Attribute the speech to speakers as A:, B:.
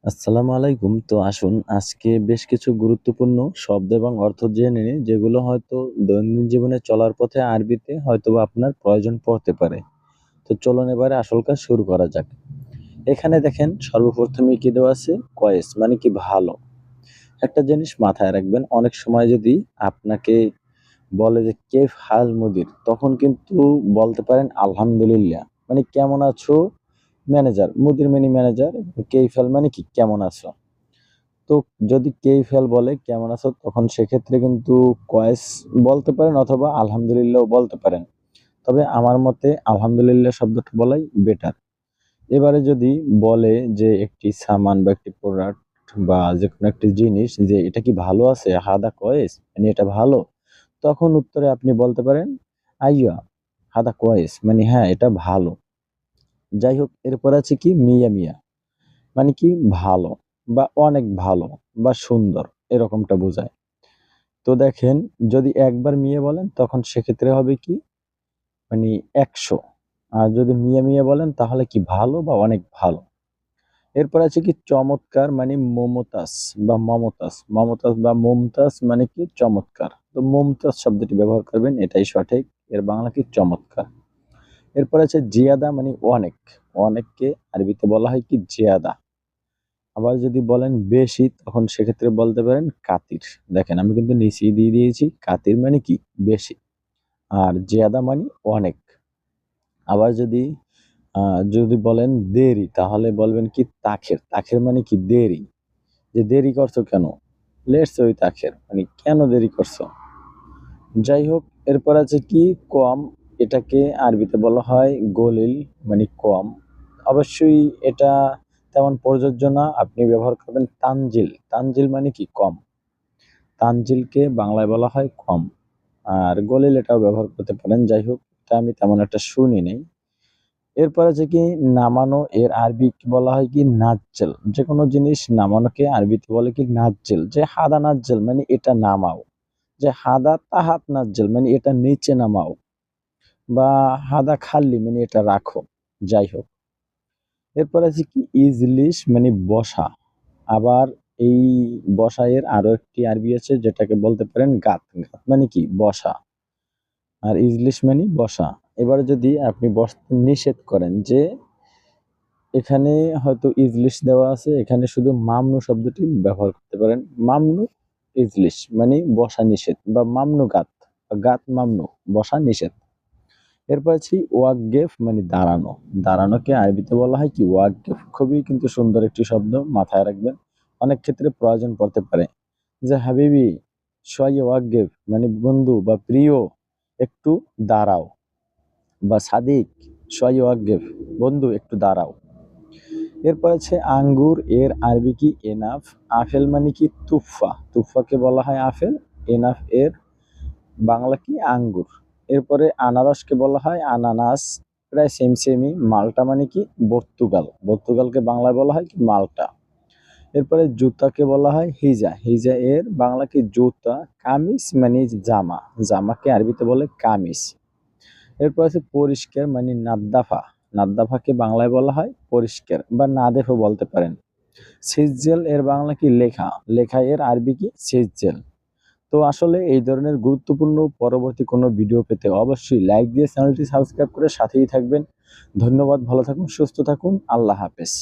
A: আসসালামু আলাইকুম। তো আসুন আজকে বেশ কিছু গুরুত্বপূর্ণ শব্দ এবং অর্থ জেনে নিই, যেগুলো হয়তো দৈনন্দিন জীবনে চলার পথে আরবিতে হয়তোবা আপনার প্রয়োজন পড়তে পারে। তো চলুন এবারে আসল কাজ শুরু করা যাক। এখানে দেখেন সর্বপ্রথমেই কি দেওয়া আছে? কয়েস মানে কি ভালো। একটা জিনিস মাথায় রাখবেন, অনেক সময় যদি আপনাকে বলে যে কেফ হাল মুদির, তখন কিন্তু বলতে পারেন আলহামদুলিল্লাহ। মানে কেমন আছো? ম্যানেজার, মুদির মানে ম্যানেজার, কেইফাল মানে কি কেমন আছো? তো যদি কেইফেল বলে কেমন আছো, তখন সেক্ষেত্রে কিন্তু কয়েস বলতে পারেন অথবা আলহামদুলিল্লাহ বলতে পারেন। তবে আমার মতে আলহামদুলিল্লাহ শব্দটা বলাই বেটার। এবারে যদি বলে যে একটি সামান বা একটি প্রোডাক্ট বা যে কোনো একটি জিনিস, যে এটা কি ভালো আছে, হাদা কয়েস মানে এটা ভালো, তখন উত্তরে আপনি বলতে পারেন আইয়া হাদা কয়েস, মানে হ্যাঁ এটা ভালো। যাই হোক, এরপর আছে কি মিয়া মিয়া, মানে কি ভালো বা অনেক ভালো বা সুন্দর, এরকমটা বোঝায়। তো দেখেন, যদি একবার মিয়া বলেন তখন সেক্ষেত্রে হবে কি মানে ১০০। আর যদি মিয়া মিয়া বলেন তাহলে কি ভালো বা অনেক ভালো। এরপর আছে কি চমৎকার মানে মমতাজ বা মমতাজ, মমতাজ বা মুমতাজ মানে কি চমৎকার। তো মুমতাজ শব্দটি ব্যবহার করবেন, এটাই সঠিক। এর বাংলা কি চমৎকার। এরপর আছে জিয়াদা মানে অনেক, অনেককে আরবিতে বলা হয় কি জিয়াদা। আবার যদি বলেন বেশি, তখন সেক্ষেত্রে বলতে পারেন কাতির। দেখেন আমি কিন্তু নিচেই দিয়ে দিয়েছি, কাতির মানে কি বেশি, আর জিয়াদা মানে অনেক। আবার যদি বলেন দেরি, তাহলে বলবেন কি তাখের, তাখের মানে কি দেরি। যে দেরি করছো কেন, লেটস ওই তাখের মানে কেন দেরি করছো। যাই হোক, এরপর আছে কি কম, এটাকে আরবিতে বলা হয় গলিল মানে কম। অবশ্যই এটা তেমন প্রযোজ্য না, আপনি ব্যবহার করবেন তানজিল, তানজিল মানে কি কম। তানজিলকে বাংলায় বলা হয় কম। আর গলিল এটাও ব্যবহার করতে পারেন। যাই হোক, এটা আমি তেমন একটা শুনি নাই। এরপর আছে কি নামানো, এর আরবি কি বলা হয় কি নাজ্জেল। যে কোনো জিনিস নামানোকে আরবিতে বলে কি নাজ্জেল। যে হাদা নাজ্জেল মানে এটা নামাও, যে হাদা তাহাত নাজ্জেল মানে এটা নিচে নামাও, বা হাদা খাল্লি মানে এটা রাখো। যাই হোক, এরপর আছে কি ইজলিশ মানে বসা। আবার এই বসা এর আরো একটি আরবি আছে, যেটাকে বলতে পারেন গাত, গাত মানে কি বসা, আর ইজলিশ মানে বসা। এবারে যদি আপনি বসতে নিষেধ করেন, যে এখানে হয়তো ইজলিশ দেওয়া আছে, এখানে শুধু মামনু শব্দটি ব্যবহার করতে পারেন। মামনু ইজলিশ মানে বসা নিষেধ, বা মামনু গাত, বা গাত মামনু বসা নিষেধ। এরপর আছে ওয়াকগেফ মানে দাঁড়ানো, দাঁড়ানোকে আরবিতে বলা হয় কি ওয়াকগেফ। খুবই কিন্তু সুন্দর একটি শব্দ, মাথায় রাখবেন, অনেক ক্ষেত্রে প্রয়োজন পড়তে পারে। যে হাবিবি শয় ওয়াকগেফ মানে বন্ধু বা প্রিয় একটু দাঁড়াও, বা সাদিক শয় ওয়াকগেফ বন্ধু একটু দাঁড়াও। এরপর আছে আঙ্গুর, এর আরবি কি এনাফ। আফেল মানে কি তুফা, তুফাকে বলা হয় আফেল। এনাফ এর বাংলা কি আঙ্গুর। এরপরে আনারসকে বলা হয় আনানাস, প্রায় সেম সেমই। মালটা মানে কি পর্তুগাল, পর্তুগালকে বাংলায় বলা হয় কি মালটা। এরপরে জুতাকে বলা হয় হিজা, হিজা এর বাংলা কি জুতা। কামিজ মানে জামা, জামাকে আরবিতে বলে কামিজ। এরপর আছে পরিষ্কার মানে নাদ্দাফা, নাদ্দাফাকে বাংলায় বলা হয় পরিষ্কার বা নাদেফও বলতে পারেন। সিজেল এর বাংলা কি লেখা, লেখা এর আরবি কি সিজেল। তো আসলে এই ধরনের গুরুত্বপূর্ণ পরবর্তী কোনো ভিডিও পেতে অবশ্যই লাইক দিয়ে চ্যানেলটি সাবস্ক্রাইব করে সাথেই থাকবেন। ধন্যবাদ, ভালো থাকুন, সুস্থ থাকুন, আল্লাহ হাফেজ।